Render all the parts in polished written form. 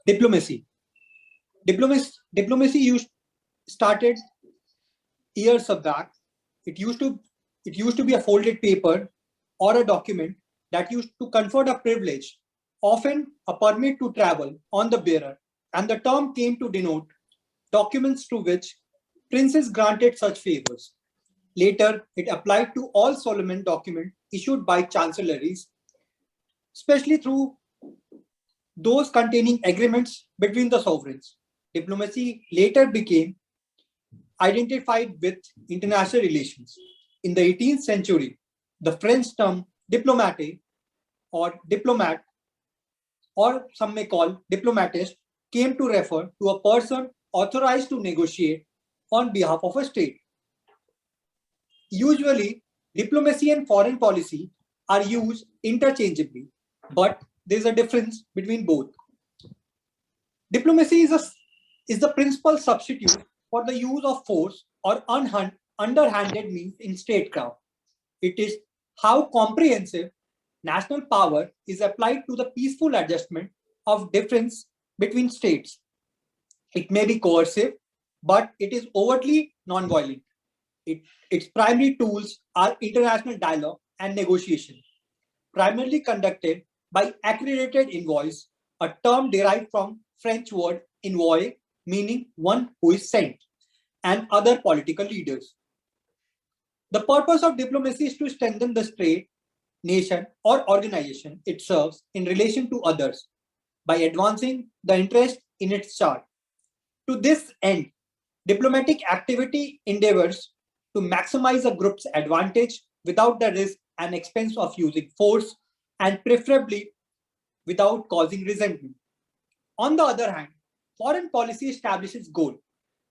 Diplomacy. Diplomacy started years back. It used to be a folded paper or a document that used to confer a privilege, often a permit to travel, on the bearer, and the term came to denote documents to which princes granted such favors. Later, it applied to all solemn documents issued by chancelleries, especially through those containing agreements between the sovereigns. Diplomacy later became identified with international relations. In the 18th century, the French term diplomate or diplomat, or some may call diplomatist, came to refer to a person authorized to negotiate on behalf of a state. Usually, diplomacy and foreign policy are used interchangeably, but there's a difference between both. Diplomacy is the principal substitute for the use of force or underhanded means in statecraft. It is how comprehensive national power is applied to the peaceful adjustment of difference between states. It may be coercive, but it is overtly non-violent. Its primary tools are international dialogue and negotiation, primarily conducted by accredited envoys, a term derived from French word envoy, meaning one who is sent, and other political leaders. The purpose of diplomacy is to strengthen the state, nation, or organization it serves in relation to others by advancing the interest in its chart. To this end, diplomatic activity endeavors to maximize a group's advantage without the risk and expense of using force, and preferably without causing resentment. On the other hand, foreign policy establishes goals,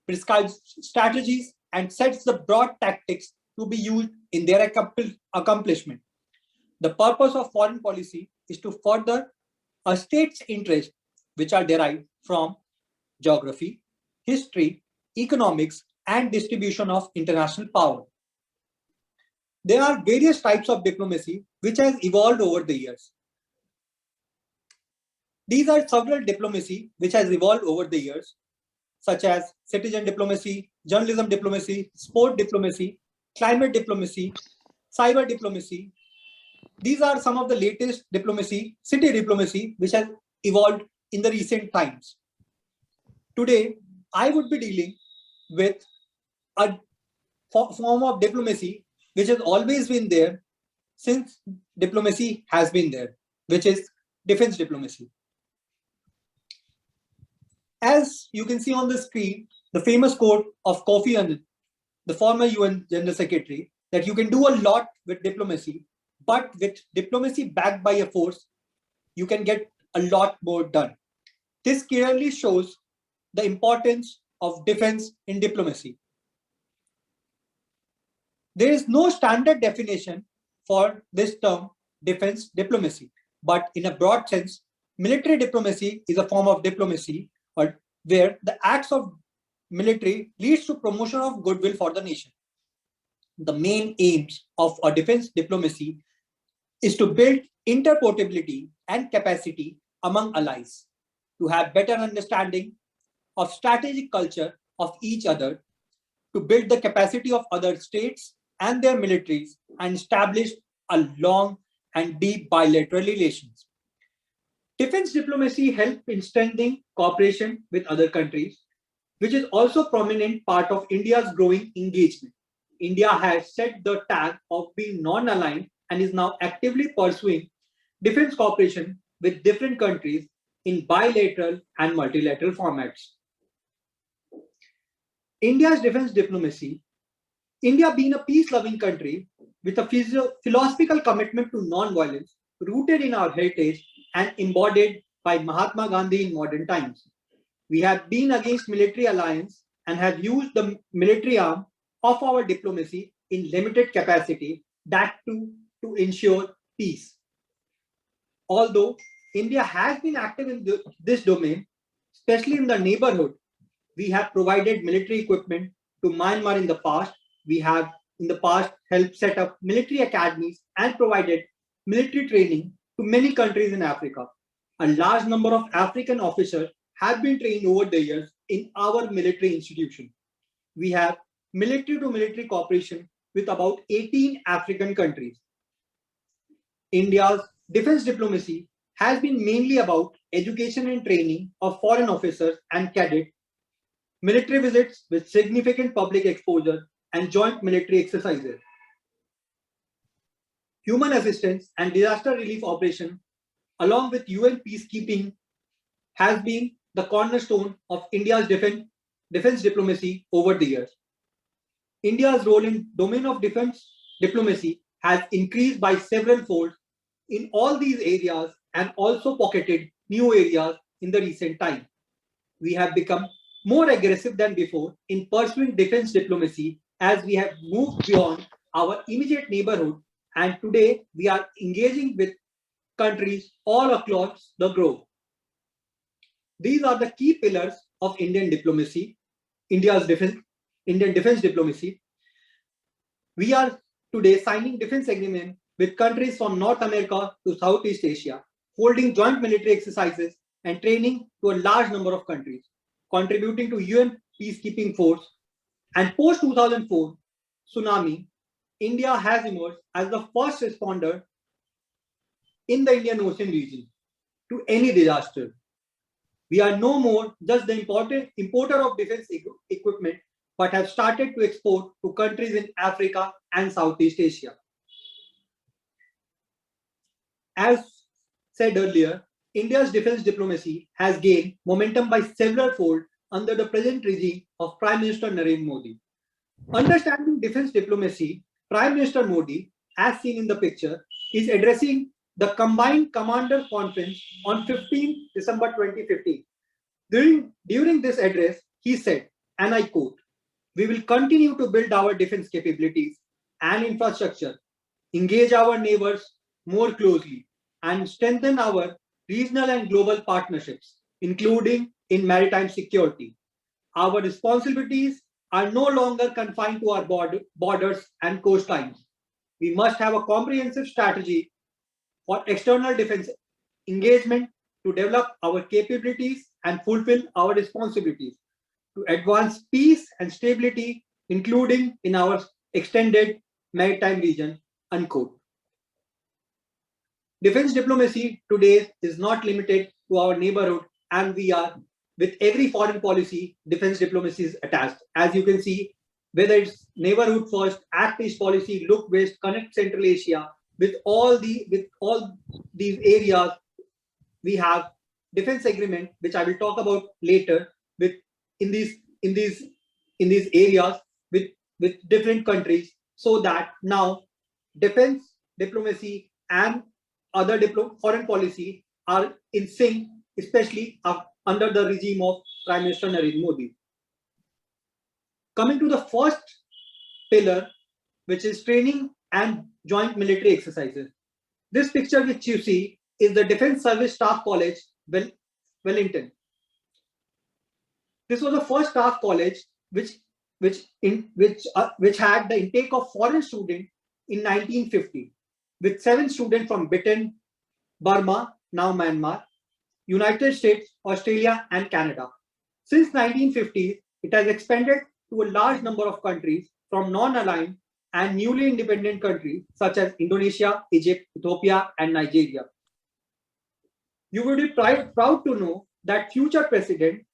prescribes strategies, and sets the broad tactics to be used in their accomplishment. The purpose of foreign policy is to further a state's interests, which are derived from geography, history, economics, and distribution of international power. There are various types of diplomacy which has evolved over the years. These are several diplomacy which has evolved over the years, such as citizen diplomacy, journalism diplomacy, sport diplomacy, climate diplomacy, cyber diplomacy. These are some of the latest diplomacy, city diplomacy, which has evolved in the recent times. Today, I would be dealing with a form of diplomacy which has always been there since diplomacy has been there, which is defense diplomacy. As you can see on the screen, the famous quote of Kofi Annan, the former UN General Secretary, that you can do a lot with diplomacy, but with diplomacy backed by a force, you can get a lot more done. This clearly shows the importance of defense in diplomacy. There is no standard definition for this term defense diplomacy, but in a broad sense, military diplomacy is a form of diplomacy or where the acts of military leads to promotion of goodwill for the nation. The main aims of a defense diplomacy is to build interportability and capacity among allies, to have better understanding of strategic culture of each other, to build the capacity of other states and their militaries, and establish a long and deep bilateral relations. Defense diplomacy helps in strengthening cooperation with other countries, which is also a prominent part of India's growing engagement. India has set the tag of being non-aligned and is now actively pursuing defense cooperation with different countries in bilateral and multilateral formats. India's defense diplomacy, India being a peace-loving country with a philosophical commitment to non-violence rooted in our heritage and embodied by Mahatma Gandhi in modern times. We have been against military alliance and have used the military arm of our diplomacy in limited capacity, that too to ensure peace. Although India has been active in this domain, especially in the neighborhood, we have provided military equipment to Myanmar in the past. We have in the past helped set up military academies and provided military training to many countries in Africa. A large number of African officers have been trained over the years in our military institution. We have military to military cooperation with about 18 African countries. India's defense diplomacy has been mainly about education and training of foreign officers and cadets, military visits with significant public exposure, and joint military exercises. Human assistance and disaster relief operation, along with UN peacekeeping, has been the cornerstone of India's defense diplomacy over the years. India's role in domain of defense diplomacy has increased by several folds in all these areas and also pocketed new areas in the recent time. We have become more aggressive than before in pursuing defense diplomacy as we have moved beyond our immediate neighborhood, and today we are engaging with countries all across the globe. These are the key pillars of Indian diplomacy, Indian defense diplomacy. We are today signing defense agreement with countries from North America to Southeast Asia, holding joint military exercises and training to a large number of countries, contributing to UN peacekeeping force. And post 2004 tsunami, India has emerged as the first responder in the Indian Ocean region to any disaster. We are no more just the importer of defense equipment, but have started to export to countries in Africa and Southeast Asia. As said earlier, India's defense diplomacy has gained momentum by several fold under the present regime of Prime Minister Narendra Modi. Understanding defense diplomacy, Prime Minister Modi, as seen in the picture, is addressing the Combined Commander Conference on 15 December 2015. During this address, he said, and I quote, "We will continue to build our defense capabilities and infrastructure, engage our neighbors more closely, and strengthen our regional and global partnerships, including in maritime security. Our responsibilities are no longer confined to our borders and coastlines. We must have a comprehensive strategy for external defense engagement to develop our capabilities and fulfill our responsibilities to advance peace and stability, including in our extended maritime region," unquote. Defense diplomacy today is not limited to our neighborhood, and we are, with every foreign policy, defense diplomacy is attached. As you can see, whether it's neighborhood first, act east policy, look west, connect Central Asia, with all these areas, we have defense agreement, which I will talk about later, with in these areas with different countries, so that now defense diplomacy and other foreign policy are in sync, especially under the regime of Prime Minister Narendra Modi. Coming to the first pillar, which is training and joint military exercises. This picture which you see is the Defense Service Staff College, Wellington. This was the first staff college which had the intake of foreign students in 1950, with 7 students from Britain, Burma, now Myanmar, United States, Australia, and Canada. Since 1950, it has expanded to a large number of countries from non-aligned and newly independent countries such as Indonesia, Egypt, Ethiopia, and Nigeria. You will be proud to know that future President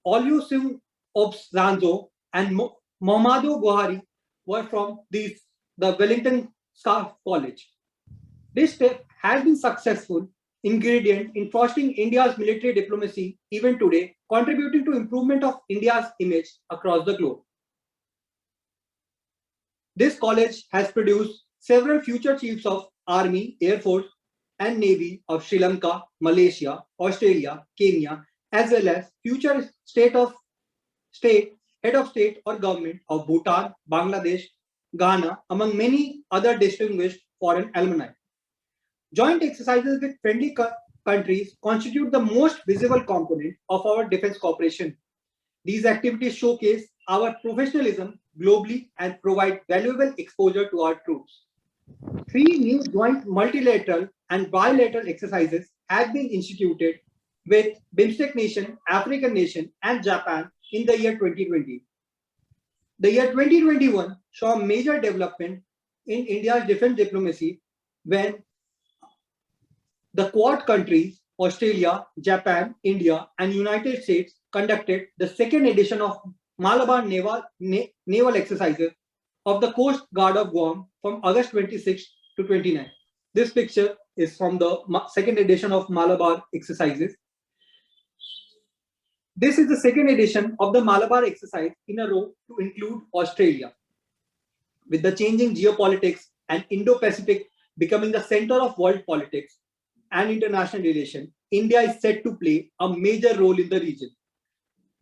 Olusegun Obasanjo and Muhammadu Buhari were from the Wellington Staff College. This step has been successful ingredient in fostering India's military diplomacy even today, contributing to improvement of India's image across the globe. This college has produced several future chiefs of Army, Air Force, and Navy of Sri Lanka, Malaysia, Australia, Kenya, as well as future head of state or government of Bhutan, Bangladesh, Ghana, among many other distinguished foreign alumni. Joint exercises with friendly countries constitute the most visible component of our defense cooperation. These activities showcase our professionalism globally and provide valuable exposure to our troops. 3 new joint multilateral and bilateral exercises have been instituted with BIMSTEC nation, African nation, and Japan in the year 2020. The year 2021 saw major development in India's defense diplomacy when the Quad countries, Australia, Japan, India, and United States conducted the second edition of Malabar naval exercises of the Coast Guard of Guam from August 26 to 29. This picture is from the second edition of Malabar exercises. This is the second edition of the Malabar exercise in a row to include Australia. With the changing geopolitics and Indo-Pacific becoming the center of world politics and international relations, India is set to play a major role in the region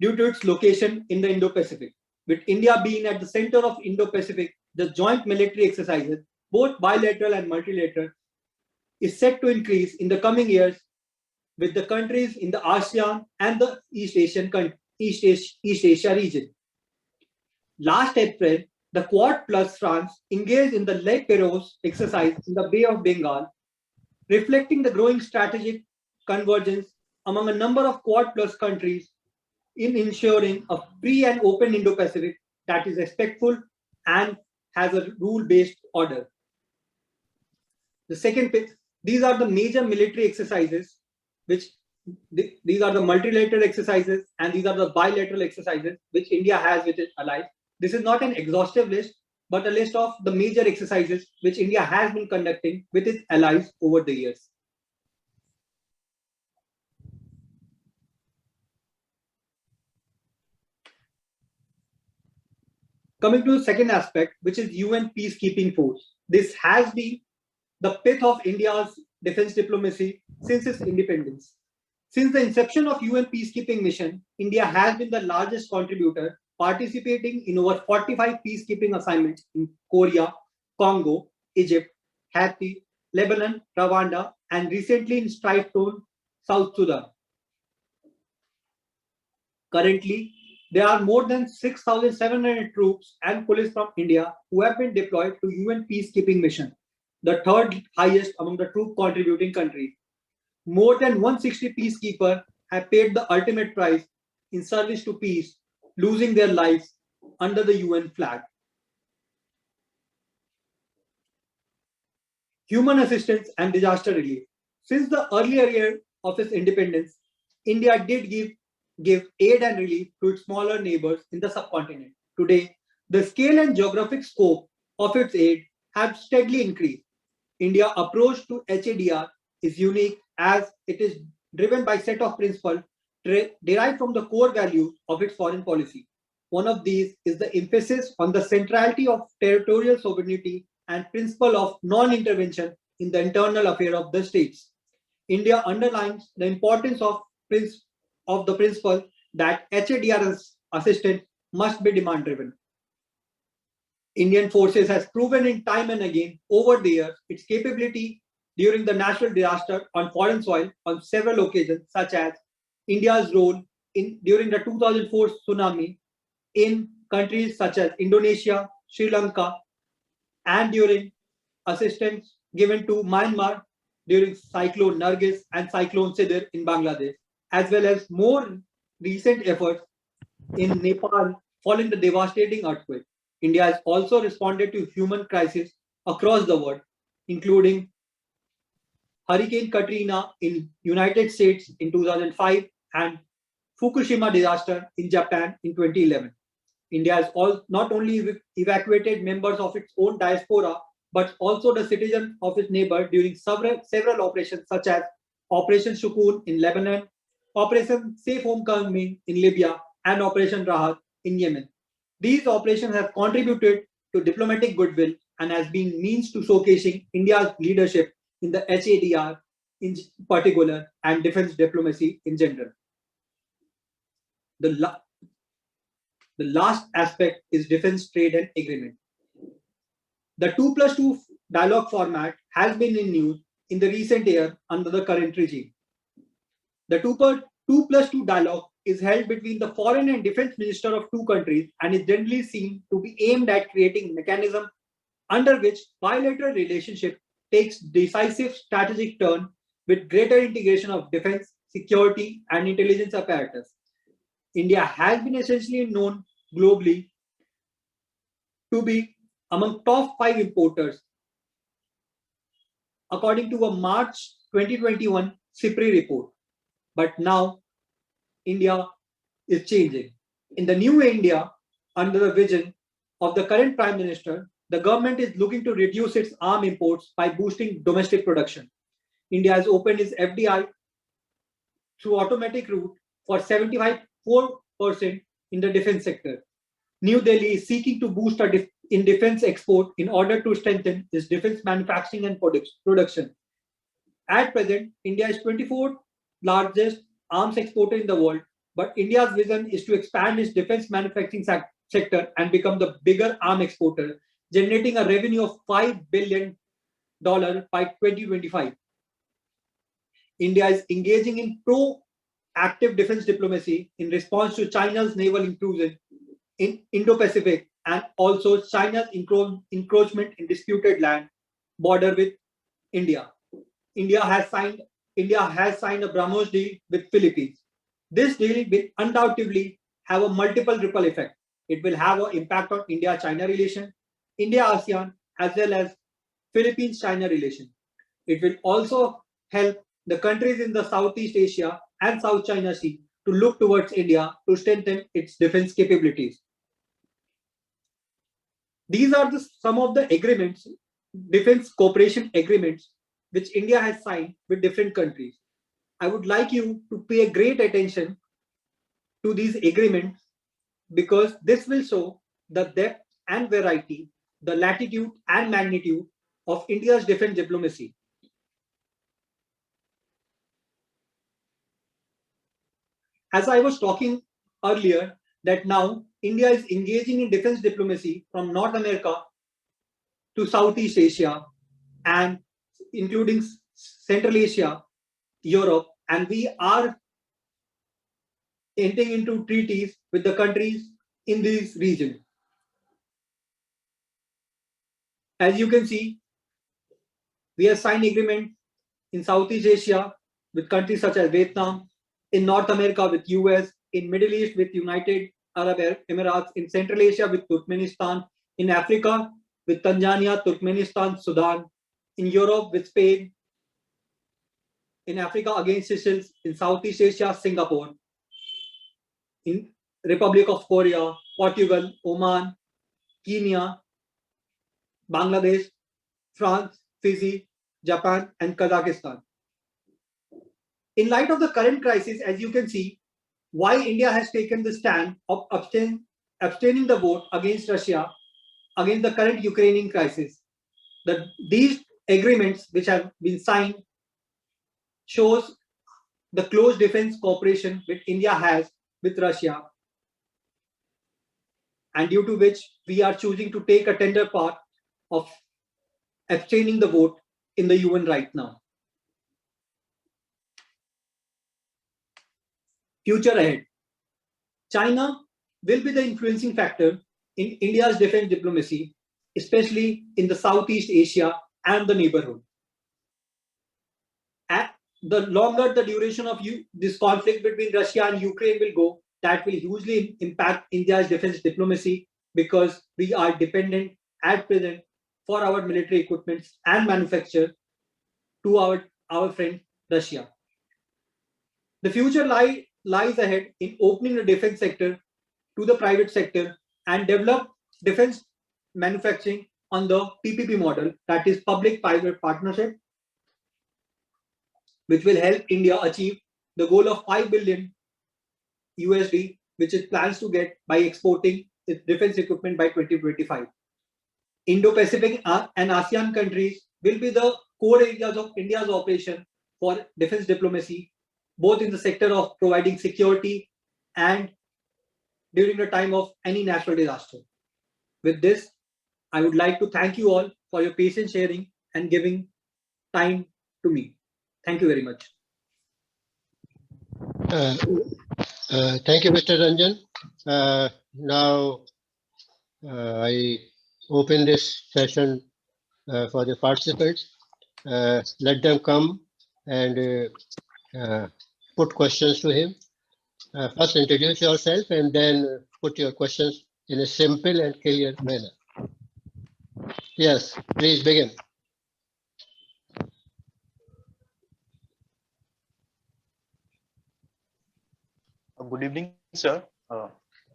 due to its location in the Indo-Pacific. With India being at the center of Indo-Pacific, the joint military exercises, both bilateral and multilateral, is set to increase in the coming years with the countries in the ASEAN and the East Asia region. Last April, the Quad plus France engaged in the Lake Perouse exercise in the Bay of Bengal, reflecting the growing strategic convergence among a number of Quad plus countries in ensuring a free and open Indo-Pacific that is respectful and has a rule-based order. The second bit, these are the major military exercises, which these are the multilateral exercises and these are the bilateral exercises which India has with its allies. This is not an exhaustive list, but a list of the major exercises which India has been conducting with its allies over the years. Coming to the second aspect, which is UN peacekeeping force. This has been the pith of India's defense diplomacy since its independence. Since the inception of UN peacekeeping mission, India has been the largest contributor, participating in over 45 peacekeeping assignments in Korea, Congo, Egypt, Haiti, Lebanon, Rwanda, and recently in strife-torn South Sudan. Currently, there are more than 6,700 troops and police from India who have been deployed to UN peacekeeping mission, the third highest among the troop contributing countries. More than 160 peacekeepers have paid the ultimate price in service to peace, losing their lives under the UN flag. Human assistance and disaster relief. Since the earlier year of its independence, India did give aid and relief to its smaller neighbors in the subcontinent. Today, the scale and geographic scope of its aid have steadily increased. India's approach to HADR is unique as it is driven by a set of principles derived from the core values of its foreign policy. One of these is the emphasis on the centrality of territorial sovereignty and principle of non-intervention in the internal affairs of the states. India underlines the importance of the principle that HADR assistance must be demand-driven. Indian forces has proven in time and again over the years its capability during the natural disaster on foreign soil on several occasions, such as India's role during the 2004 tsunami in countries such as Indonesia, Sri Lanka, and during assistance given to Myanmar during Cyclone Nargis and Cyclone Sidr in Bangladesh, as well as more recent efforts in Nepal following the devastating earthquake. India has also responded to human crises across the world, including Hurricane Katrina in United States in 2005 and Fukushima disaster in Japan in 2011. India has not only evacuated members of its own diaspora, but also the citizens of its neighbor during several operations such as Operation Shukun in Lebanon, Operation Safe Homecoming in Libya, and Operation Rahat in Yemen. These operations have contributed to diplomatic goodwill and has been means to showcasing India's leadership in the HADR in particular and defense diplomacy in general. The last aspect is defense trade and agreement. The 2+2 dialogue format has been in use in the recent year under the current regime. The 2+2 dialogue is held between the foreign and defense minister of two countries and is generally seen to be aimed at creating a mechanism under which bilateral relationship takes decisive strategic turn with greater integration of defense, security, and intelligence apparatus. India has been essentially known globally to be among top 5 importers, according to a March 2021 CIPRI report. But now India is changing. In the new India, under the vision of the current Prime Minister, the government is looking to reduce its arms imports by boosting domestic production. India has opened its FDI through automatic route for 75% in the defense sector. New Delhi is seeking to boost in defense export in order to strengthen its defense manufacturing and production. At present, India is 24th largest arms exporter in the world, but India's vision is to expand its defense manufacturing sector and become the bigger arms exporter, generating a revenue of $5 billion by 2025. India is engaging in proactive defense diplomacy in response to China's naval intrusion in Indo-Pacific and also China's encroachment in disputed land border with India. India has signed a BrahMos deal with Philippines. This deal will undoubtedly have a multiple ripple effect. It will have an impact on India-China relation, India-ASEAN, as well as Philippines-China relation. It will also help the countries in the Southeast Asia and South China Sea to look towards India to strengthen its defense capabilities. These are some of the agreements, defense cooperation agreements, which India has signed with different countries. I would like you to pay great attention to these agreements because this will show the depth and variety, the latitude and magnitude of India's defense diplomacy. As I was talking earlier, that now India is engaging in defense diplomacy from North America to Southeast Asia and including Central Asia, Europe, and we are entering into treaties with the countries in this region. As you can see, we have signed agreement in Southeast Asia with countries such as Vietnam, in North America with US, in Middle East with United Arab Emirates, in Central Asia with Turkmenistan, in Africa with Tanzania, Turkmenistan, Sudan, in Europe with Spain, in Africa against Seychelles, in Southeast Asia, Singapore, in Republic of Korea, Portugal, Oman, Kenya, Bangladesh, France, Fiji, Japan, and Kazakhstan. In light of the current crisis, as you can see, why India has taken the stand of abstaining the vote against Russia, against the current Ukrainian crisis. These agreements which have been signed shows the close defense cooperation which India has with Russia, and due to which we are choosing to take a tender part of abstaining the vote in the UN right now. Future ahead. China will be the influencing factor in India's defense diplomacy, especially in the Southeast Asia and the neighborhood. The longer the duration of this conflict between Russia and Ukraine will go, that will hugely impact India's defense diplomacy because we are dependent at present for our military equipment and manufacture to our friend Russia. The future lies ahead in opening the defense sector to the private sector and develop defense manufacturing on the PPP model, that is public-private partnership, which will help India achieve the goal of $5 billion USD, which it plans to get by exporting its defense equipment by 2025. Indo-Pacific and ASEAN countries will be the core areas of India's operation for defense diplomacy, both in the sector of providing security and during the time of any natural disaster. With this, I would like to thank you all for your patient sharing and giving time to me. Thank you very much. Thank you, Mr. Ranjan. Now, I open this session for the participants. Let them come and put questions to him. First, introduce yourself and then put your questions in a simple and clear manner. Yes, please begin. Good evening, sir.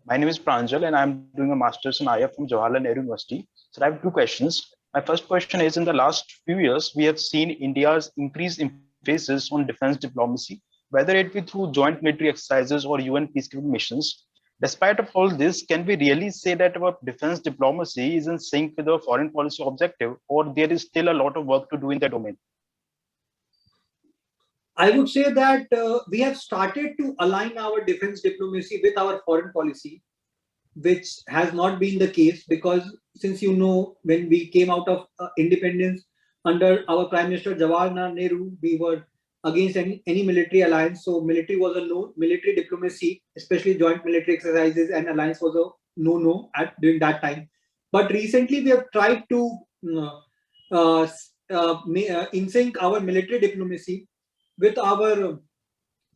My name is Pranjal, and I'm doing a master's in IF from Jawaharlal Nehru University. So I have two questions. My first question is: in the last few years, we have seen India's increased emphasis on defense diplomacy, whether it be through joint military exercises or UN peacekeeping missions. Despite of all this, can we really say that our defense diplomacy is in sync with our foreign policy objective, or there is still a lot of work to do in that domain? I would say that we have started to align our defense diplomacy with our foreign policy, which has not been the case because, since you know, when we came out of independence under our Prime Minister Jawaharlal Nehru, we were against any military alliance. So military was a no, military diplomacy, especially joint military exercises and alliance was a no during that time. But recently we have tried to in sync our military diplomacy with our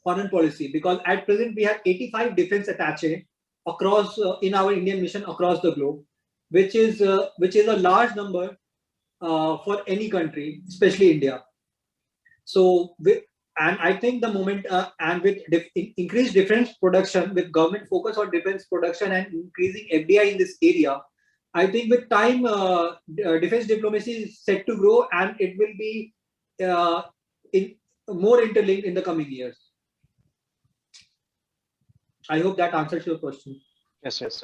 foreign policy, because at present we have 85 defense attaché across in our Indian mission across the globe, which is a large number for any country, especially India. So, and I think the moment and with increased defense production, with government focus on defense production and increasing FDI in this area, I think with time defense diplomacy is set to grow and it will be more interlinked in the coming years. I hope that answers your question. Yes.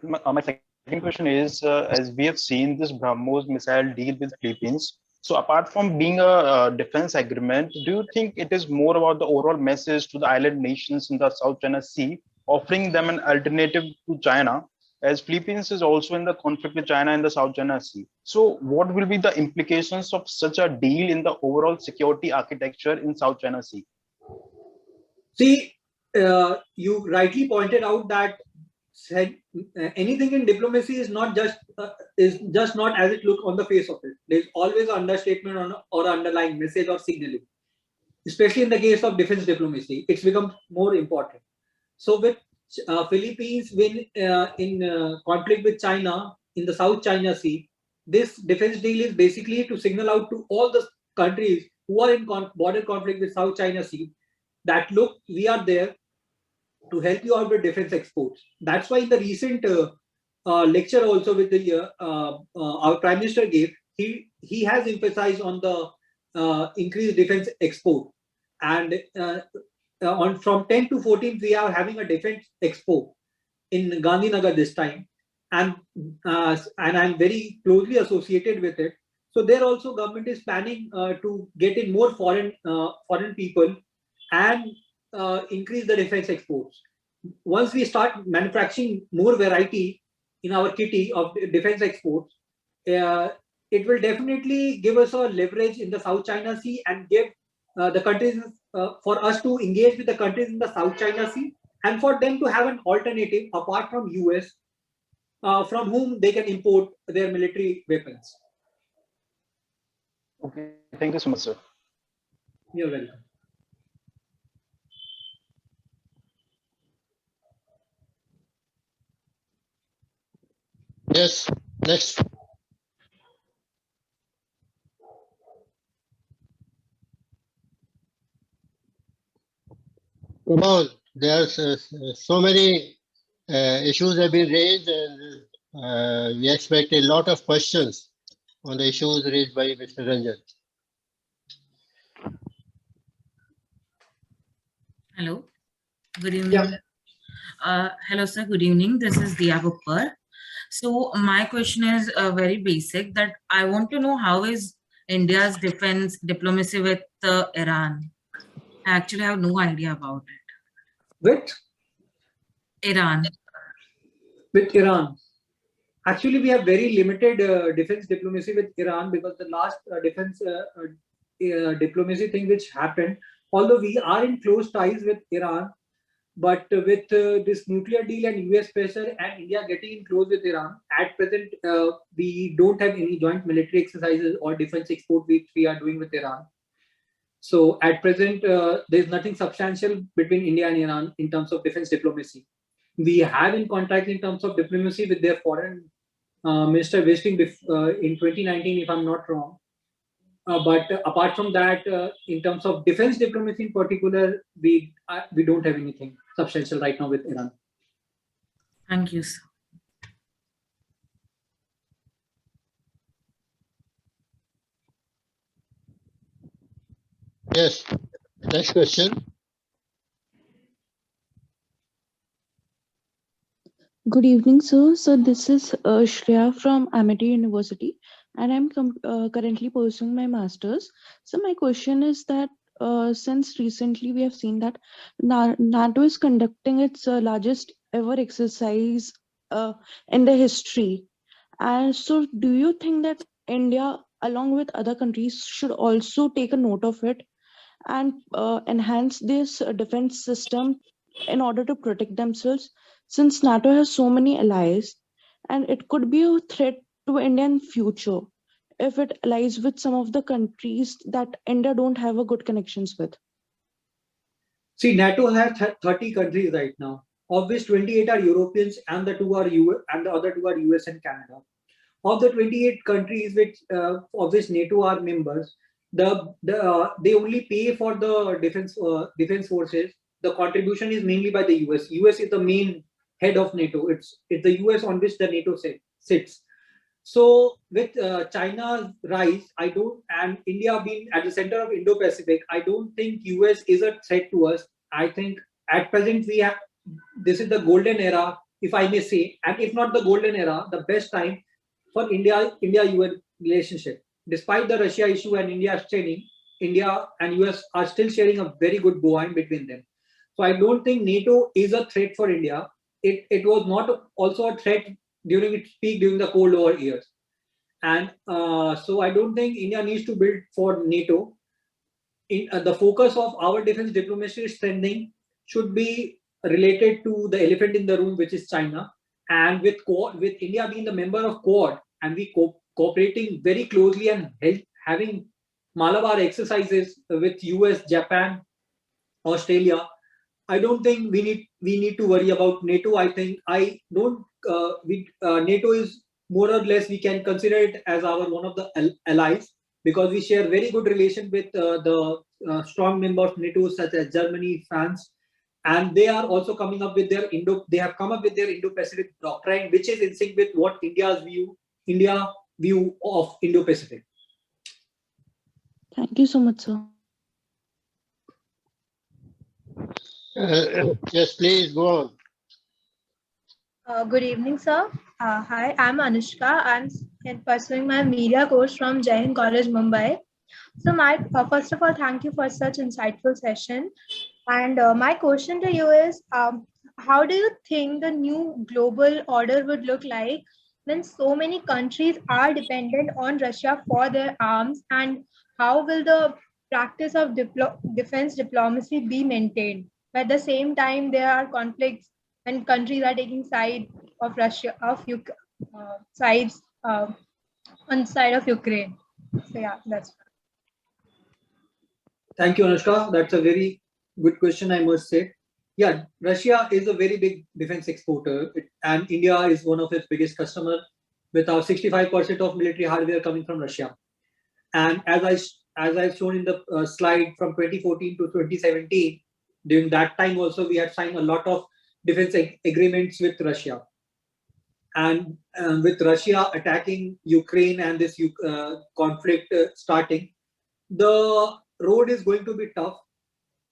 My second question is, as we have seen this BrahMos missile deal with Philippines, so apart from being a defense agreement, do you think it is more about the overall message to the island nations in the South China Sea, offering them an alternative to China, as Philippines is also in the conflict with China in the South China Sea? So what will be the implications of such a deal in the overall security architecture in South China Sea? See, you rightly pointed out that anything in diplomacy is just not as it looks on the face of it. There's always an understatement or underlying message or signaling. Especially in the case of defense diplomacy, it's become more important. So with Philippines when in conflict with China in the South China Sea, this defense deal is basically to signal out to all the countries who are in border conflict with South China Sea that look, we are there to help you out with defense exports. That's why in the recent lecture also with the our Prime Minister gave, he has emphasized on the increased defense export, and on from 10 to 14 we are having a defense expo in Gandhinagar this time, and I'm very closely associated with it. So there also government is planning to get in more foreign people and increase the defense exports. Once we start manufacturing more variety in our kitty of defense exports, it will definitely give us a leverage in the South China Sea and give the countries for us to engage with the countries in the South China Sea, and for them to have an alternative apart from US from whom they can import their military weapons. Okay, thank you so much, sir. You're welcome. Yes, next. Come on, there's so many issues have been raised, and we expect a lot of questions on the issues raised by Mr. Ranjan. Hello, good evening. Hello, sir. Good evening. This is Diya Buppar. So my question is very basic, that I want to know how is India's defense diplomacy with Iran? I actually have no idea about it. With Iran. With Iran. Actually, we have very limited defense diplomacy with Iran, because the last defense diplomacy thing which happened, although we are in close ties with Iran, but with this nuclear deal and US pressure and India getting in close with Iran, at present we don't have any joint military exercises or defense export which we are doing with Iran. So at present, there is nothing substantial between India and Iran in terms of defense diplomacy. We have in contact in terms of diplomacy with their foreign minister visiting in 2019, if I'm not wrong. But apart from that, in terms of defense diplomacy in particular, we don't have anything substantial right now with Iran. Thank you, sir. Yes. Next question. Good evening, sir. So this is Shreya from Amity University, and I'm currently pursuing my master's. So my question is that since recently we have seen that NATO is conducting its largest ever exercise in the history, and so do you think that India, along with other countries, should also take a note of it and enhance this defense system in order to protect themselves, since NATO has so many allies, and it could be a threat to Indian future if it allies with some of the countries that India don't have a good connections with. See, NATO has 30 countries right now. Of which 28 are Europeans, and the other two are US and Canada. Of the 28 countries of which NATO are members, they only pay for the defense forces. The contribution is mainly by the US. US is the main head of NATO. It's the US on which the NATO sits. So with China's rise, and India being at the center of Indo-Pacific, I don't think US is a threat to us. I think at present this is the golden era, if I may say, and if not the golden era, the best time for India-US relationship. Despite the Russia issue and India straining, India and US are still sharing a very good bond between them. So I don't think NATO is a threat for India. It was not also a threat during its peak during the Cold War years. And so I don't think India needs to build for NATO. The focus of our defense diplomacy strengthening should be related to the elephant in the room, which is China. And with India being the member of Quad, and we cooperating very closely and having Malabar exercises with US, Japan, Australia, I don't think we need to worry about NATO. I think NATO is more or less, we can consider it as one of the allies, because we share very good relation with the strong members of NATO such as Germany, France, and they are also coming up with their Indo-Pacific doctrine, which is in sync with what India view of Indo-Pacific. Thank you so much, sir. Yes, please go on. Good evening, sir. Hi, I'm Anushka. I'm pursuing my media course from Jain College, Mumbai. So first of all, thank you for such insightful session. And my question to you is, how do you think the new global order would look like when so many countries are dependent on Russia for their arms, and how will the practice of defense diplomacy be maintained? At the same time, there are conflicts and countries are taking side of Russia, sides on side of Ukraine. So yeah, that's. Thank you, Anushka. That's a very good question, I must say. Yeah, Russia is a very big defense exporter, and India is one of its biggest customers, with our 65% of military hardware coming from Russia. And as I've shown in the slide, from 2014 to 2017, during that time also we had signed a lot of defense agreements with Russia. And with Russia attacking Ukraine and this conflict starting, the road is going to be tough.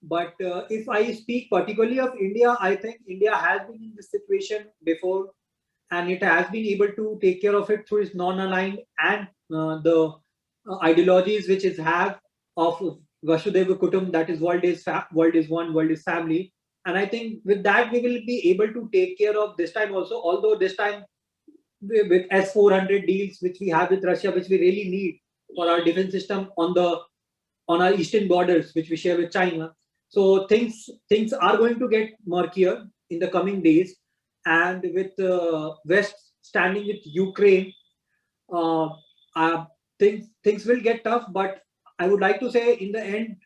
But if I speak particularly of India, I think India has been in this situation before, and it has been able to take care of it through its non-aligned and the ideologies which it has of Vasudhaiva Kutum, that is world is one, world is family. And I think with that we will be able to take care of this time also, although this time with S-400 deals which we have with Russia, which we really need for our defense system on our eastern borders, which we share with China. So things are going to get murkier in the coming days, and with West standing with Ukraine, things will get tough. But I would like to say, in the end,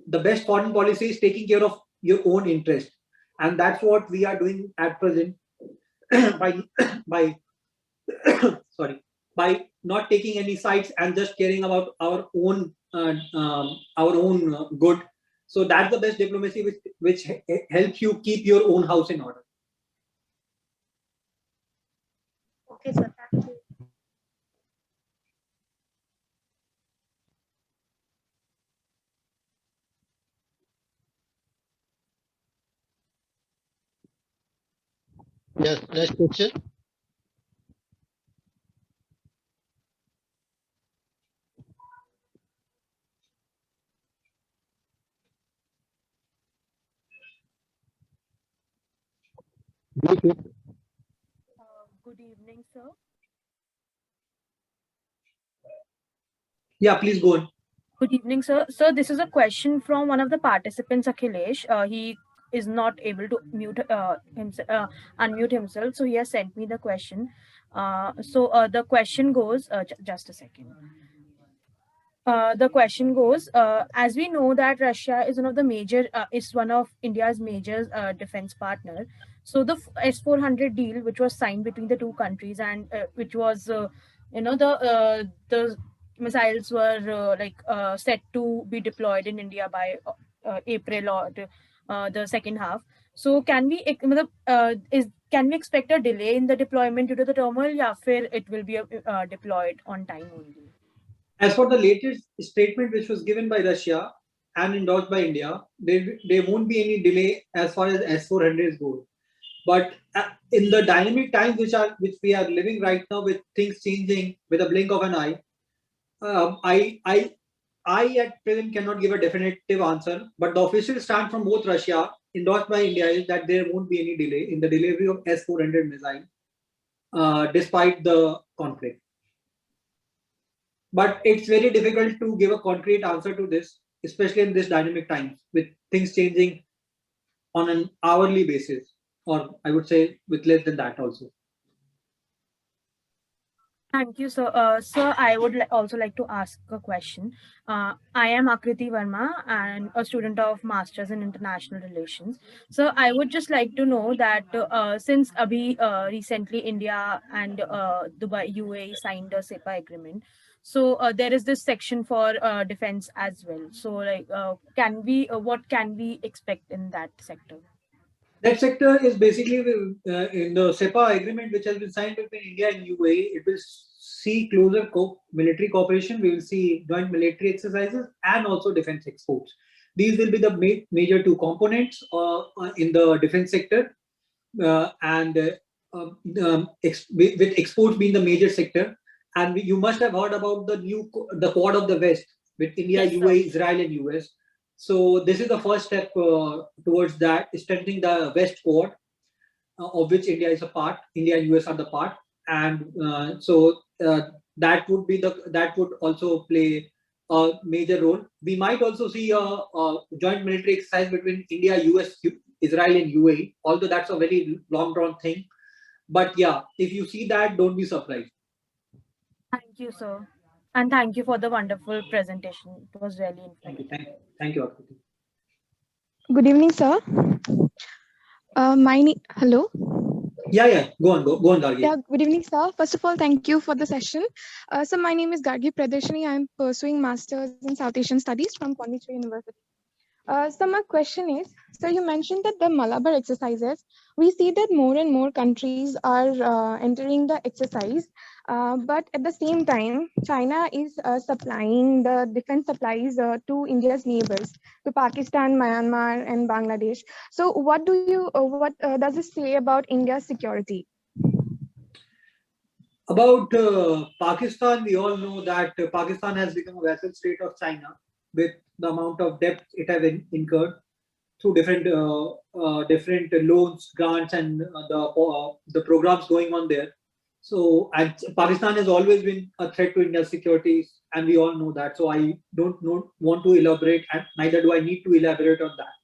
the best foreign policy is taking care of your own interest, and that's what we are doing at present by by sorry, by not taking any sides and just caring about our own good. So that's the best diplomacy, which helps you keep your own house in order. Okay, sir. Thank you. Yes, next question. Good evening, sir. Yeah, please go on. Good evening, sir. Sir, this is a question from one of the participants, Akhilesh. He is not able to unmute himself, so he has sent me the question. The question goes, just a second. The question goes, as we know that Russia is one of India's major defense partner. So the S-400 deal, which was signed between the two countries, and which was, the missiles were set to be deployed in India by April or the second half. So can we expect a delay in the deployment due to the turmoil? Yeah, it will be deployed on time only. As for the latest statement which was given by Russia and endorsed by India, there won't be any delay as far as S-400 goes. But in the dynamic times which we are living right now, with things changing with a blink of an eye, I at present cannot give a definitive answer. But the official stand from both Russia, endorsed by India, is that there won't be any delay in the delivery of S-400 missile, despite the conflict. But it's very difficult to give a concrete answer to this, especially in this dynamic times with things changing on an hourly basis, or I would say with less than that also. Thank you, sir. Sir, I would also like to ask a question. I am Akriti Verma and a student of Masters in International Relations. So I would just like to know that since recently India and Dubai UAE signed a SEPA agreement, so there is this section for defense as well. So what can we expect in that sector? That sector is basically in the SEPA agreement, which has been signed between India and UAE. It will see closer military cooperation. We will see joint military exercises and also defense exports. These will be the major two components in the defense sector, with exports being the major sector. And you must have heard about the Quad of the West with India, Yes, UAE, Israel, and US. So this is the first step towards that, strengthening the West Quad, of which India is a part. India and US are the part, and that would also play a major role. We might also see a joint military exercise between India, US, Israel, and UAE. Although that's a very long drawn thing, but yeah, if you see that, don't be surprised. Thank you, sir. And thank you for the wonderful presentation. It was really informative. Thank you, Akriti. Good evening, sir. Hello. Yeah. Go on, Gargi. Yeah, good evening, sir. First of all, thank you for the session. So my name is Gargi Pradeshini. I'm pursuing Masters in South Asian Studies from Pondicherry University. So my question is, so you mentioned that the Malabar exercises, we see that more and more countries are entering the exercise, but at the same time, China is supplying the defense supplies to India's neighbors, to Pakistan, Myanmar, and Bangladesh. So what does this say about India's security? About Pakistan, we all know that Pakistan has become a vassal state of China with the amount of debt it has incurred through different loans, grants, and the programs going on there. So, and Pakistan has always been a threat to India's security, and we all know that. So I don't want to elaborate, and neither do I need to elaborate on that.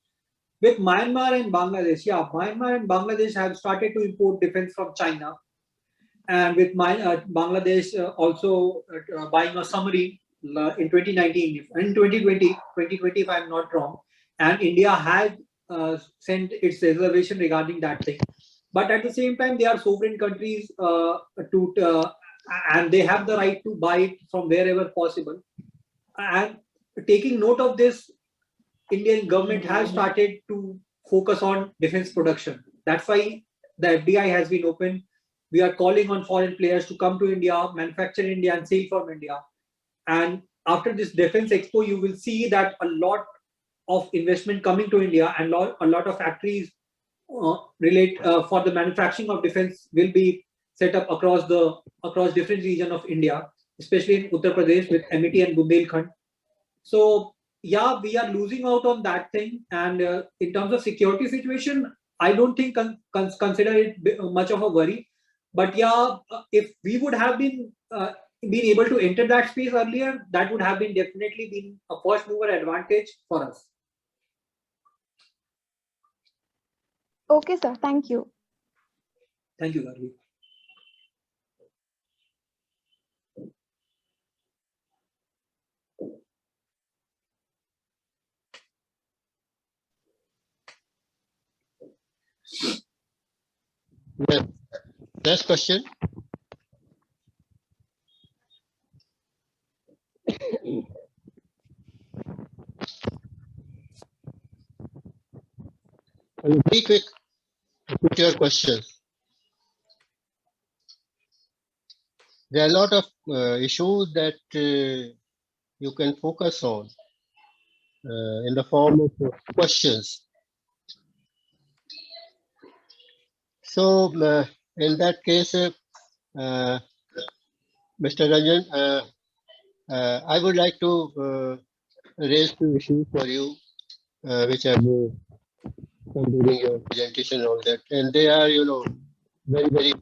With Myanmar and Bangladesh, Myanmar and Bangladesh have started to import defense from China. And with Bangladesh also buying a submarine in 2019, in 2020, if I'm not wrong, and India had sent its reservation regarding that thing. But at the same time, they are sovereign countries and they have the right to buy it from wherever possible. And taking note of this, Indian government has started to focus on defense production. That's why the FDI has been open. We are calling on foreign players to come to India, manufacture in India, and sell from India. And after this defense expo, you will see that a lot of investment coming to India, and a lot of factories for the manufacturing of defense will be set up across different regions of India, especially in Uttar Pradesh with Amity and Bundelkhand. So yeah, we are losing out on that thing. And in terms of security situation, I don't think consider it much of a worry. But yeah, if we would have been able to enter that space earlier, that would have been definitely been a first mover advantage for us. Okay, sir. Thank you. Thank you, Gargi. Yes. Next question. Be quick with your questions. There are a lot of issues that you can focus on in the form of questions. So in that case, Mr. Ranjan, I would like to raise two issues for you, which have come during your presentation and all that. And they are, very, very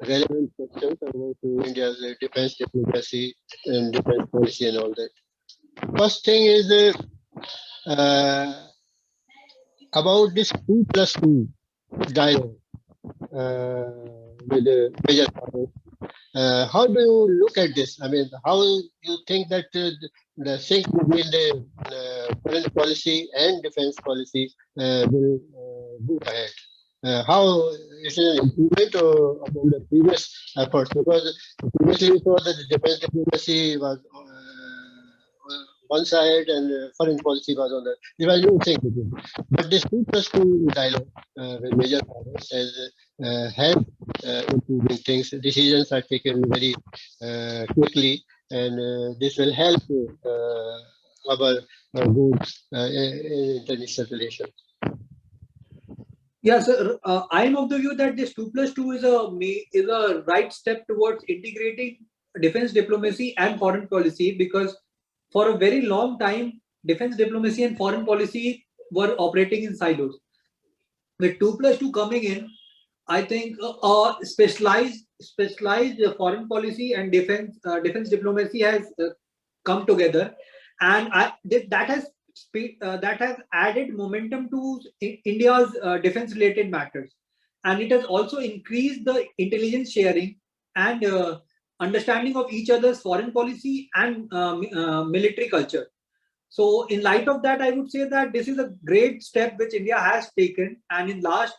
relevant questions about India's defense diplomacy and defense policy and all that. First thing is about this 2+2 dialogue with the major powers. How do you look at this? I mean, how you think that the sync between the foreign policy and defense policy will go ahead? How is it an improvement upon the previous efforts? Because previously we saw that the defense diplomacy was one side and foreign policy was on the. There was no sync between. But this 2+2 dialogue with major powers has helped improving things. Decisions are taken very quickly, and this will help our goals in international relations. Yeah, sir. I am of the view that this 2+2 is a right step towards integrating defense diplomacy and foreign policy, because for a very long time, defense diplomacy and foreign policy were operating in silos. With 2+2 coming in, I think specialized foreign policy and defense diplomacy has come together, and that has added momentum to India's defense-related matters, and it has also increased the intelligence sharing and understanding of each other's foreign policy and military culture. So, in light of that, I would say that this is a great step which India has taken, and in last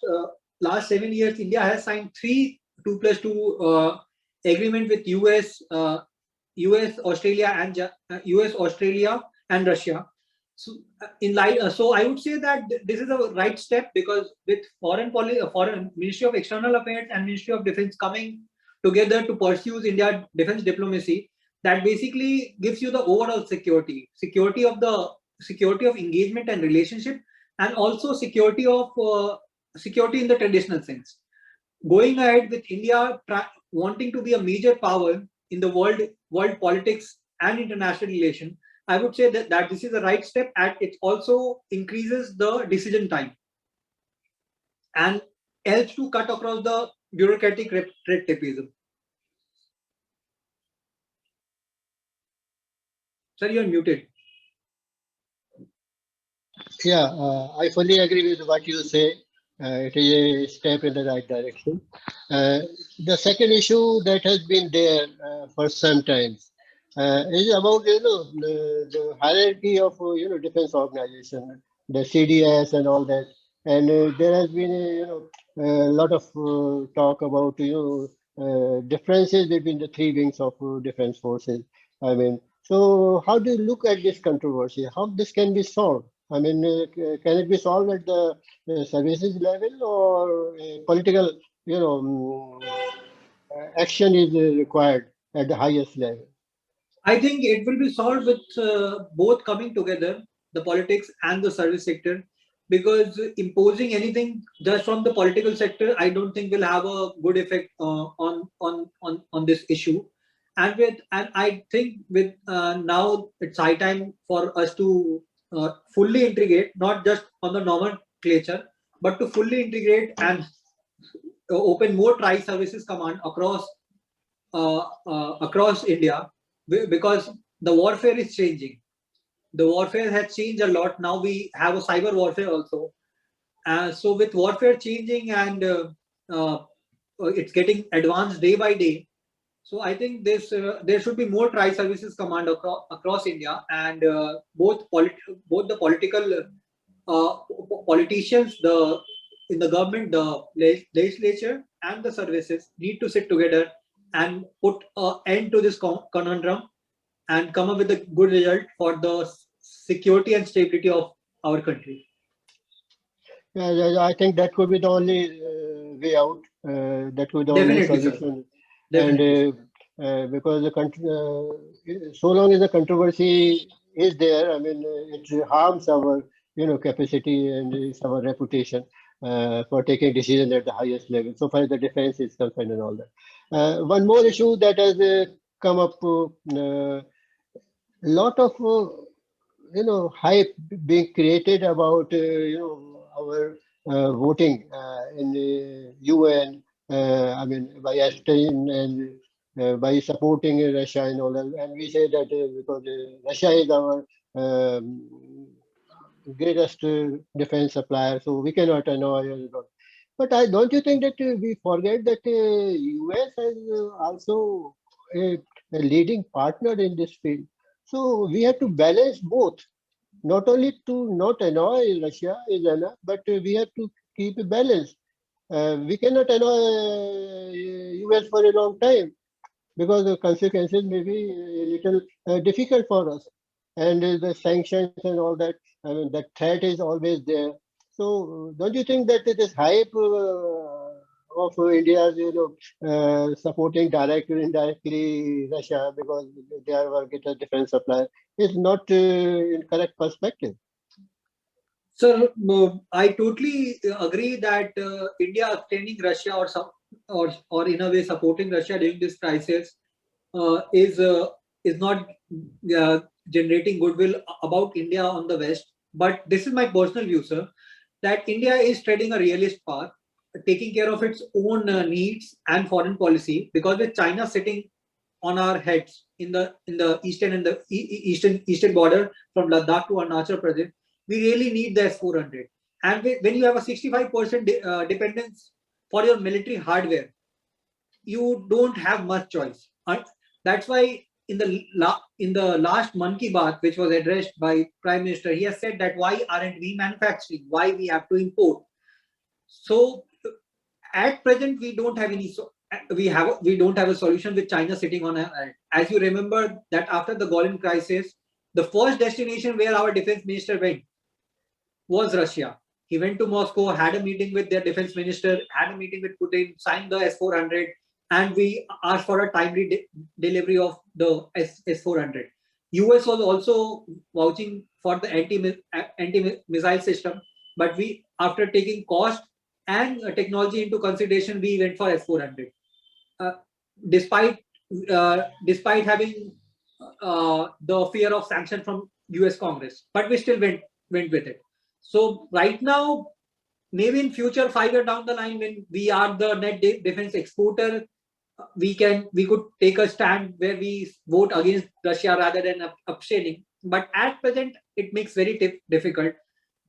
7 years, India has signed 3 2+2 agreement with US, Australia, and Russia. So, so I would say that this is a right step, because with foreign Ministry of External Affairs and Ministry of Defense coming together to pursue India defense diplomacy, that basically gives you the overall security of engagement and relationship, and also security in the traditional sense. Going ahead with India wanting to be a major power in the world politics and international relation, I would say that this is the right step, and it also increases the decision time and helps to cut across the bureaucratic red tapeism. Sir, you are muted. Yeah, I fully agree with what you say. It is a step in the right direction. The second issue that has been there for some time, is about the hierarchy of defense organization, the CDS and all that, and there has been a lot of talk about differences between the three wings of defense forces. I mean, so how do you look at this controversy? How this can be solved? I mean, can it be solved at the services level, or political action is required at the highest level? I think it will be solved with both coming together, the politics and the service sector, because imposing anything just from the political sector, I don't think will have a good effect on this issue. And I think with now it's high time for us to fully integrate, not just on the nomenclature, but to fully integrate and open more tri-services command across India, because the warfare is changing. The warfare has changed a lot. Now we have a cyber warfare also. So with warfare changing and it's getting advanced day by day. So I think there should be more tri-services command across India, and both the political politicians, in the government, the legislature, and the services need to sit together and put an end to this conundrum and come up with a good result for the security and stability of our country. Yeah, I think that could be the only way out. That could be the only solution. And because the country, so long as the controversy is there, I mean, it harms our capacity and it's our reputation for taking decisions at the highest level. So far as the defense is concerned and all that. One more issue that has come up, lot of hype being created about our voting in the UN. I mean, by abstaining and by supporting Russia and all that. And we say that because Russia is our greatest defense supplier, so we cannot annoy. But don't you think that we forget that US is also a leading partner in this field? So we have to balance both. Not only to not annoy Russia is enough, but we have to keep a balance. We cannot annoy US for a long time because the consequences may be a little difficult for us. And the sanctions and all that, I mean, that threat is always there. So don't you think that this hype of India's, supporting directly or indirectly Russia because they are our greatest defense supplier is not in correct perspective? Sir, I totally agree that India abstaining Russia or in a way supporting Russia during this crisis is not generating goodwill about India on the West. But this is my personal view, sir, that India is treading a realist path, taking care of its own needs and foreign policy, because with China sitting on our heads in the eastern and the eastern border from Ladakh to Arunachal Pradesh, we really need the S-400. And when you have a 65% dependence for your military hardware, you don't have much choice. That's why in the last Mann Ki Baat, which was addressed by Prime Minister, he has said that why aren't we manufacturing? Why we have to import? So at present, we don't have any. We don't have a solution with China sitting on a. As you remember that after the Golan crisis, the first destination where our defense minister went was Russia. He went to Moscow, had a meeting with their defense minister, had a meeting with Putin, signed the S-400, and we asked for a timely delivery of the S-400. US was also vouching for the anti-missile system, but we, after taking cost and technology into consideration, we went for S-400. Despite having the fear of sanction from US Congress, but we still went with it. So right now, maybe in future 5 years down the line, when we are the net defense exporter, we could take a stand where we vote against Russia rather than abstaining. But at present, it makes very difficult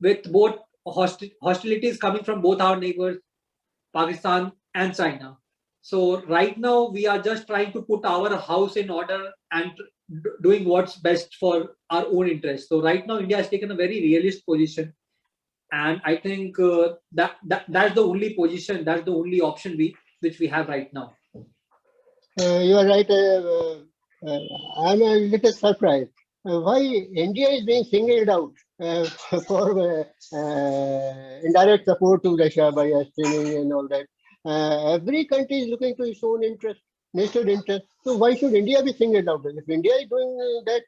with both hostilities coming from both our neighbors, Pakistan and China. So right now we are just trying to put our house in order and doing what's best for our own interest. So right now India has taken a very realist position, and I think that's the only position, that's the only option which we have right now. You are right. I'm a little surprised. Why India is being singled out for indirect support to Russia by abstaining and all that. Every country is looking to its own interest, national interest. So why should India be singled out? If India is doing that,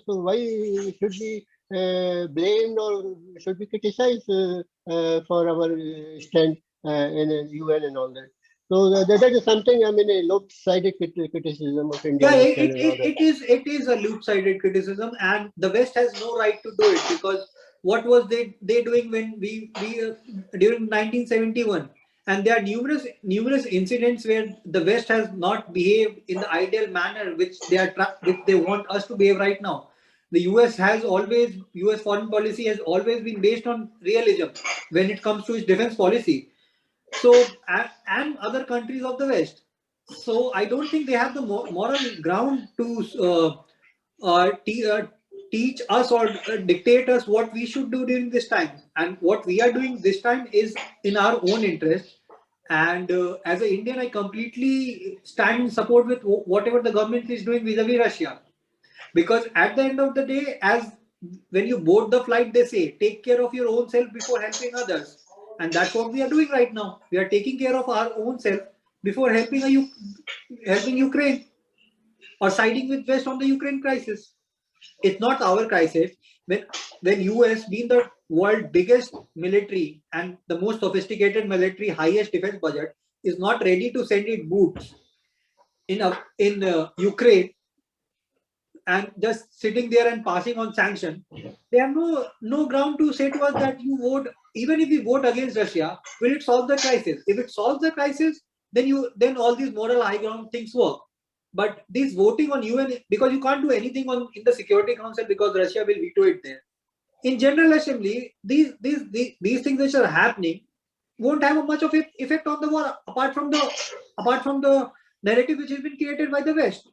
so why should be blamed or should be criticized for our stand in UN and all that? So that is something, I mean, a lopsided criticism of India. Yeah, it is a loop-sided criticism, and the West has no right to do it, because what was they doing when we during 1971, and there are numerous incidents where the West has not behaved in the ideal manner which they want us to behave right now. The US foreign policy has always been based on realism when it comes to its defense policy. So and other countries of the West. So I don't think they have the moral ground to teach us or dictate us what we should do during this time. And what we are doing this time is in our own interest. And as an Indian, I completely stand in support with whatever the government is doing vis-a-vis Russia. Because at the end of the day, as when you board the flight, they say, take care of your own self before helping others. And that's what we are doing right now. We are taking care of our own self before helping Ukraine or siding with West on the Ukraine crisis. It's not our crisis. When US, being the world's biggest military and the most sophisticated military, highest defense budget, is not ready to send its boots in Ukraine, and just sitting there and passing on sanction, they have no ground to say to us that you vote. Even if we vote against Russia, will it solve the crisis? If it solves the crisis, then all these moral high ground things work. But this voting on UN, because you can't do anything in the Security Council because Russia will veto it there. In General Assembly, these things which are happening won't have much of effect on the war, apart from the narrative which has been created by the West.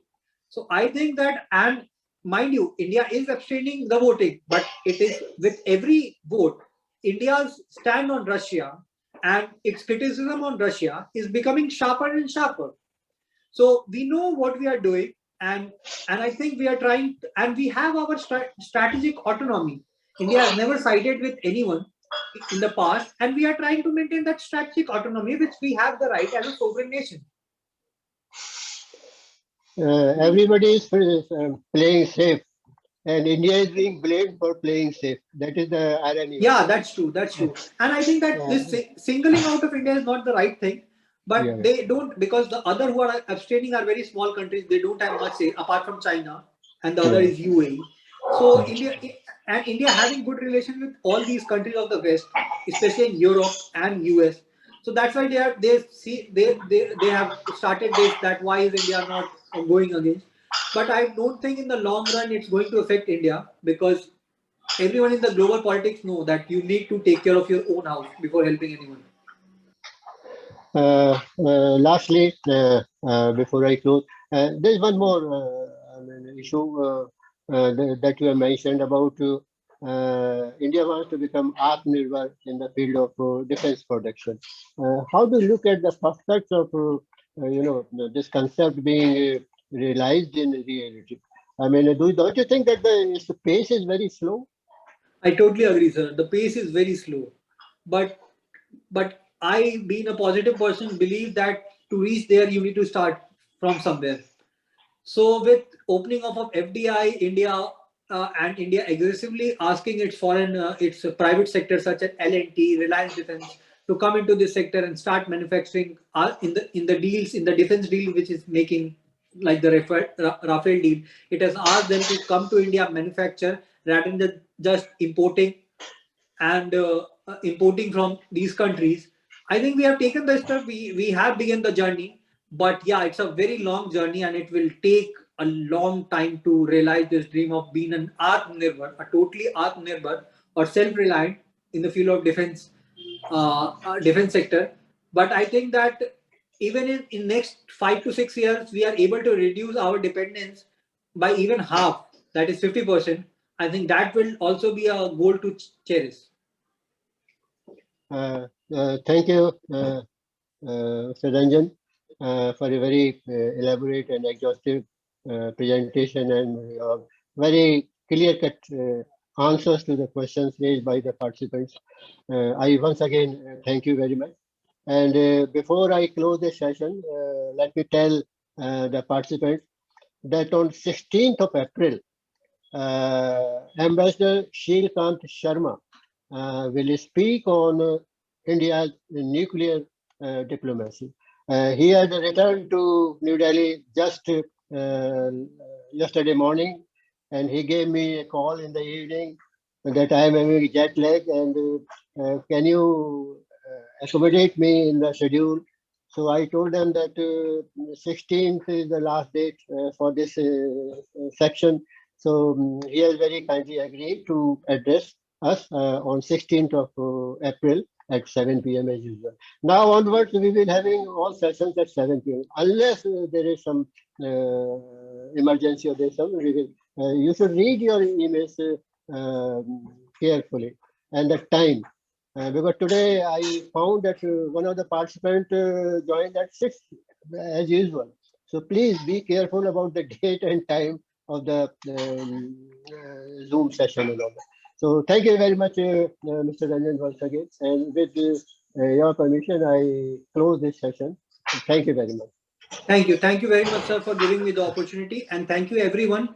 So I think that, and mind you, India is abstaining the voting, but it is with every vote, India's stand on Russia and its criticism on Russia is becoming sharper and sharper. So we know what we are doing, and I think we are trying, and we have our strategic autonomy. India has never sided with anyone in the past, and we are trying to maintain that strategic autonomy, which we have the right as a sovereign nation. Everybody is playing safe, and India is being blamed for playing safe. That is the irony. Yeah, that's true. That's true. And I think that this singling out of India is not the right thing. But they don't, because the other who are abstaining are very small countries. They don't have much say, apart from China, and the other is UAE. So India having good relations with all these countries of the West, especially in Europe and US. So that's why they have started this, that why is India not going against. But I don't think in the long run it's going to affect India, because everyone in the global politics know that you need to take care of your own house before helping anyone. Lastly, before I close, there's one more issue that you have mentioned about India wants to become Atmanirbhar in the field of defense production. How do you look at the prospects of this concept being realized in reality? I mean, don't you think that the pace is very slow? I totally agree, sir. The pace is very slow, but I, being a positive person, believe that to reach there, you need to start from somewhere. So with opening up of FDI, India and India aggressively asking its its private sector such as L&T, Reliance Defense, to come into this sector and start manufacturing in the deals, in the defense deal which is making, like the Rafale deal, it has asked them to come to India, manufacture, rather than just importing and importing from these countries. I think we have taken the step. We have begun the journey, but yeah, it's a very long journey, and it will take a long time to realize this dream of being an Atmanirbhar, a totally Atmanirbhar or self-reliant in the field of defense sector. But I think that even in next 5 to 6 years, we are able to reduce our dependence by even half, that is 50%, I think that will also be a goal to cherish. Thank you, Mr. Ranjan, for a very elaborate and exhaustive presentation and very clear-cut answers to the questions raised by the participants. I once again thank you very much. And before I close the session, let me tell the participants that on 16th of April, Ambassador Shilkant Sharma will speak on India's nuclear diplomacy. He had returned to New Delhi just yesterday morning, and he gave me a call in the evening that I am having jet lag, and can you accommodate me in the schedule? So I told them that 16th is the last date for this section. So he has very kindly agreed to address us on 16th of April at 7 p.m. as usual. Now onwards, we will having all sessions at 7 p.m. Unless there is some emergency or there is some, we will, you should read your emails carefully and the time. Because today I found that one of the participants joined at 6 as usual. So please be careful about the date and time of the Zoom session and all that. So thank you very much, Mr. Ranjan, once again. And with your permission, I close this session. Thank you very much. Thank you. Thank you very much, sir, for giving me the opportunity. And thank you, everyone,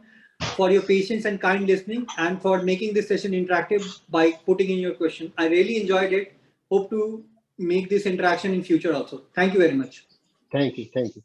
for your patience and kind listening and for making this session interactive by putting in your question. I really enjoyed it. Hope to make this interaction in future also. Thank you very much. Thank you. Thank you.